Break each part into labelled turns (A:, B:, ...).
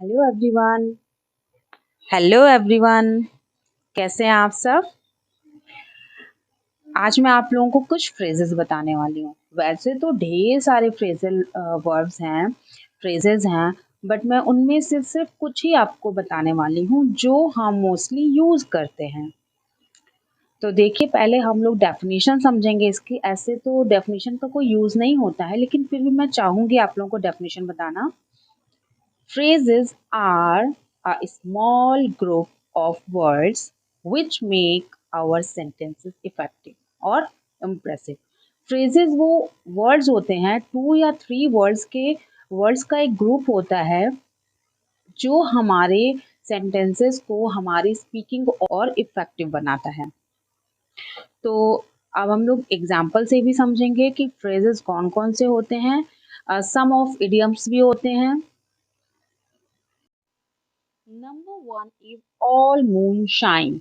A: Hello everyone. Hello everyone, कैसे हैं आप सब। आज मैं आप लोगों को कुछ फ्रेजेस बताने वाली हूँ। वैसे तो ढेर सारे फ्रेजल वर्ब्स हैं, फ्रेजेस हैं, बट मैं उनमें से सिर्फ कुछ ही आपको बताने वाली हूँ जो हम मोस्टली यूज़ करते हैं। तो देखिए, पहले हम लोग डेफिनेशन समझेंगे इसकी। ऐसे तो डेफिनेशन का कोई यूज़ नहीं होता है, लेकिन फिर भी मैं चाहूँगी आप लोगों को डेफिनेशन बताना। Phrases are a small group of words which make our sentences effective or impressive. Phrases वो words होते हैं, 2 या 3 वर्ड्स का एक ग्रुप होता है जो हमारे सेंटेंसेस को, हमारी स्पीकिंग को और इफेक्टिव बनाता है। तो अब हम लोग एग्जाम्पल से भी समझेंगे कि फ्रेजेस कौन कौन से होते हैं। सम ऑफ इडियम्स भी होते हैं। Number 1 is all moon shine.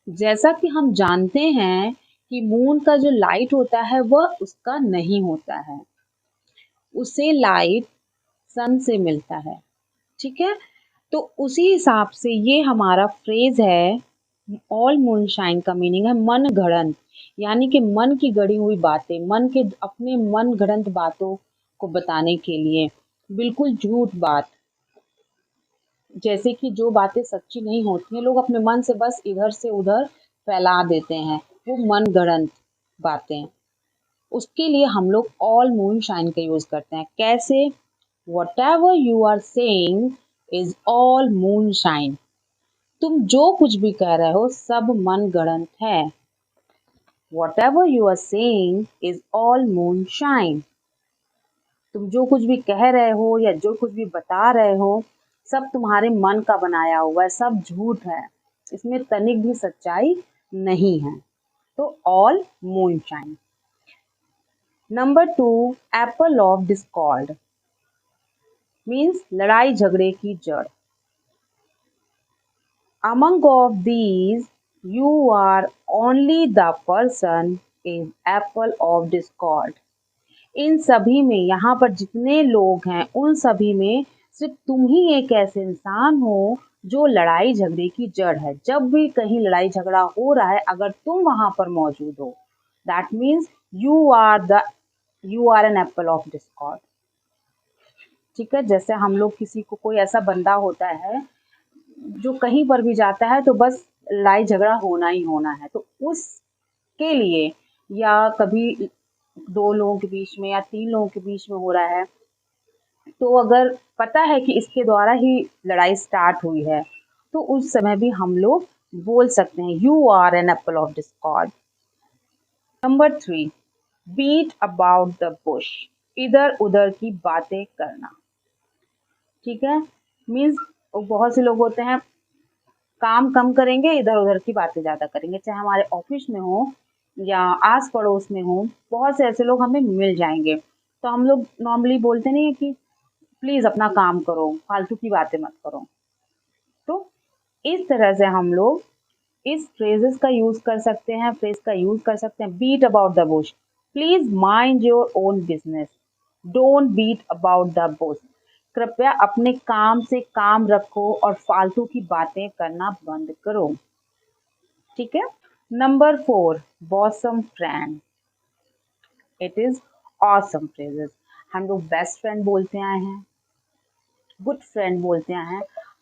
A: जैसा कि हम जानते हैं कि मून का जो लाइट होता है वह उसका नहीं होता है, उसे लाइट सन से मिलता है। ठीक है, तो उसी हिसाब से ये हमारा फ्रेज है। ऑल मून शाइन का मीनिंग है मन गढ़ंत, यानी कि मन की गढ़ी हुई बातें, मन के अपने मन गढ़ंत बातों को बताने के लिए, बिल्कुल झूठ बात, जैसे कि जो बातें सच्ची नहीं होती हैं, लोग अपने मन से बस इधर से उधर फैला देते हैं, वो मन गढ़ंत बातें। उसके लिए हम लोग ऑल मून शाइन का यूज करते हैं। कैसे? Whatever you are saying is all moon shine. तुम जो कुछ भी कह रहे हो सब मन गढ़ंत है। Whatever you are saying is all moon shine. तुम जो कुछ भी कह रहे हो या जो कुछ भी बता रहे हो सब तुम्हारे मन का बनाया हुआ है, सब झूठ है, इसमें तनिक भी सच्चाई नहीं है। तो all moonshine. Number 2, apple of discord means लड़ाई झगड़े की जड़। Among of these you are only the person is apple of discord. इन सभी में, यहाँ पर जितने लोग हैं उन सभी में सिर्फ तुम ही एक ऐसे इंसान हो जो लड़ाई झगड़े की जड़ है। जब भी कहीं लड़ाई झगड़ा हो रहा है, अगर तुम वहां पर मौजूद हो, that means you are an apple of discord. ठीक है, जैसे हम लोग किसी को, कोई ऐसा बंदा होता है जो कहीं पर भी जाता है तो बस लड़ाई झगड़ा होना ही होना है, तो उसके लिए, या कभी 2 लोगों के बीच में या 3 लोगों के बीच में हो रहा है, तो अगर पता है कि इसके द्वारा ही लड़ाई स्टार्ट हुई है, तो उस समय भी हम लोग बोल सकते हैं you are an apple of discord. Number 3, beat about the bush, इधर उधर की बातें करना। ठीक है, मीन्स बहुत से लोग होते हैं काम कम करेंगे, इधर उधर की बातें ज्यादा करेंगे, चाहे हमारे ऑफिस में हो या आस पड़ोस में हो, बहुत से ऐसे लोग हमें मिल जाएंगे। तो हम लोग नॉर्मली बोलते नहीं है कि प्लीज अपना काम करो, फालतू की बातें मत करो। तो इस तरह से हम लोग इस फ्रेजेस का यूज कर सकते हैं, फ्रेज का यूज कर सकते हैं। Beat about the bush, please mind your own business, don't beat about the bush. कृपया अपने काम से काम रखो और फालतू की बातें करना बंद करो। ठीक है। Number 4, bosom friend, it is awesome phrases. हम लोग बेस्ट फ्रेंड बोलते आए हैं, गुड फ्रेंड बोलते हैं,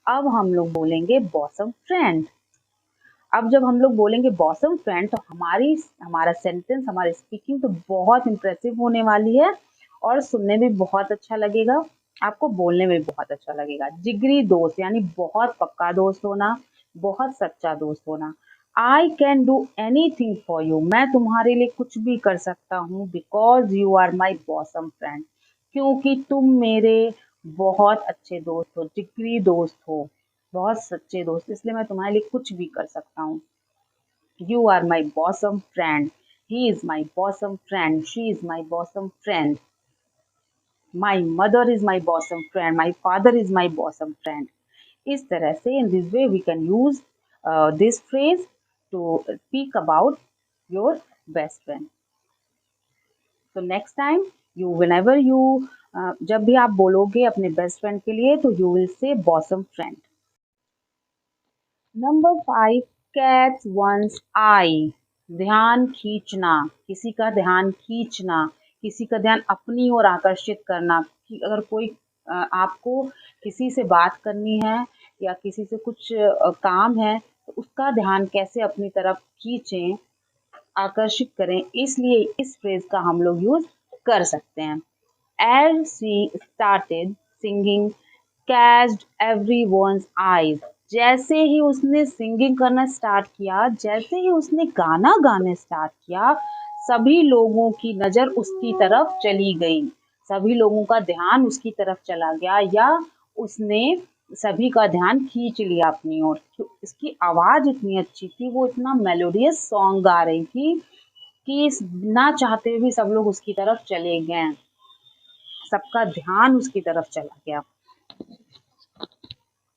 A: अब हम लोग बोलेंगे बॉसम फ्रेंड। अब जब हम लोग बोलेंगे बॉसम फ्रेंड, तो हमारा सेंटेंस, हमारी स्पीकिंग तो बहुत इंप्रेसिव होने वाली है और सुनने में बहुत अच्छा लगेगा, आपको बोलने में बहुत अच्छा लगेगा। जिगरी दोस्त यानी बहुत पक्का दोस्त होना, बहुत सच्चा दोस्त होना। I can do anything for you, मैं तुम्हारे लिए कुछ भी कर सकता हूँ, because you are my bosom friend, क्योंकि तुम मेरे बहुत अच्छे दोस्त हो, जिगरी दोस्त हो, बहुत सच्चे दोस्त, इसलिए मैं तुम्हारे लिए कुछ भी कर सकता हूँ। You are my bosom friend, he is my bosom friend, she is my bosom friend, my mother is my bosom friend, my father is my bosom friend. इस तरह से, in this way we can use this phrase to speak about your best friend. So next time, whenever you जब भी आप बोलोगे अपने best friend के लिए तो you will say bosom friend. Number 5, catch one's eye, ध्यान खींचना, किसी का ध्यान खींचना, किसी का ध्यान अपनी ओर आकर्षित करना। कि अगर कोई आपको किसी से बात करनी है या किसी से कुछ काम है तो उसका ध्यान कैसे अपनी तरफ खींचें, आकर्षित करें, इसलिए इस फ्रेज का हम लोग यूज कर सकते हैं। As she started singing, catched everyone's eyes. जैसे ही उसने सिंगिंग करना स्टार्ट किया, जैसे ही उसने गाना गाने स्टार्ट किया, सभी लोगों की नज़र उसकी तरफ चली गई, सभी लोगों का ध्यान उसकी तरफ चला गया या उसने सभी का ध्यान खींच लिया अपनी ओर। इसकी आवाज़ इतनी अच्छी थी, वो इतना मेलोडियस सॉन्ग गा रही थी कि ना चाहते हुए भी सब लोग उसकी तरफ चले गए, सबका ध्यान उसकी तरफ चला गया।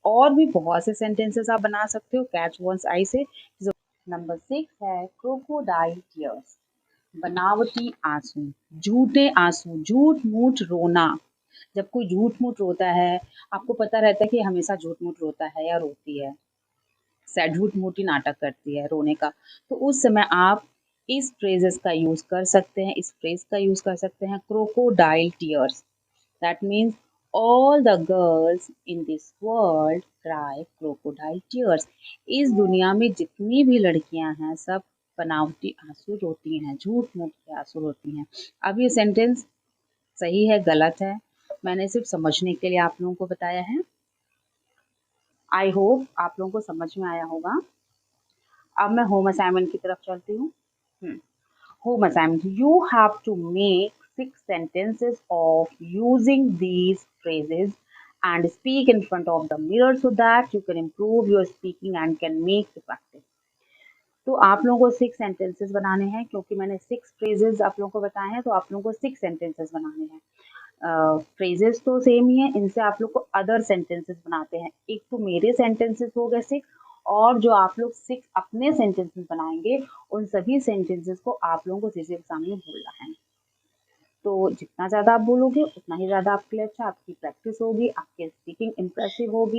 A: और भी बहुत से सेंटेंसेस आप बना सकते हो कैच वंस आई से। नंबर 6 है क्रोकोडाइल टीयर्स, बनावटी आंसू, झूठे आंसू, झूठ मूठ रोना। जब कोई झूठ मूठ रोता है, आपको पता रहता है कि हमेशा झूठ मूठ रोता है या रोती है, झूठ मूठ ही नाटक करती है रोने का, तो उस समय आप इस फ्रेजेस का यूज कर सकते हैं, इस फ्रेज का यूज कर सकते हैं, crocodile tears. That means all the girls in this world cry crocodile tears. इस दुनिया में जितनी भी लड़कियां हैं सब बनावटी आंसू रोती हैं, झूठ मूठ के आंसू रोती हैं। अब ये सेंटेंस सही है गलत है, मैंने सिर्फ समझने के लिए आप लोगों को बताया है। आई होप आप लोगों को समझ में आया होगा। अब मैं होम असाइनमेंट की तरफ चलती हूँ। Home assignment. You have to make 6 sentences of using these phrases and speak in front of the mirror so that you can improve your speaking and can make the practice. तो आप लोगों को 6 sentences बनाने हैं, क्योंकि मैंने 6 phrases आप लोगों को बताए हैं तो आप लोगों को 6 सेंटेंसेस बनाने हैं। फ्रेजेस तो सेम ही है, इनसे आप लोग को अदर सेंटेंसेस बनाते हैं। एक तो मेरे सेंटेंसेस हो गए 6, और जो आप लोग 6 अपने सेंटेंसेस बनाएंगे उन सभी सेंटेंसेस को आप लोगों को शीशे के सामने बोलना है। तो जितना ज़्यादा आप बोलोगे उतना ही ज़्यादा आपके लिए अच्छा, आपकी प्रैक्टिस होगी, आपकी स्पीकिंग इम्प्रेसिव होगी।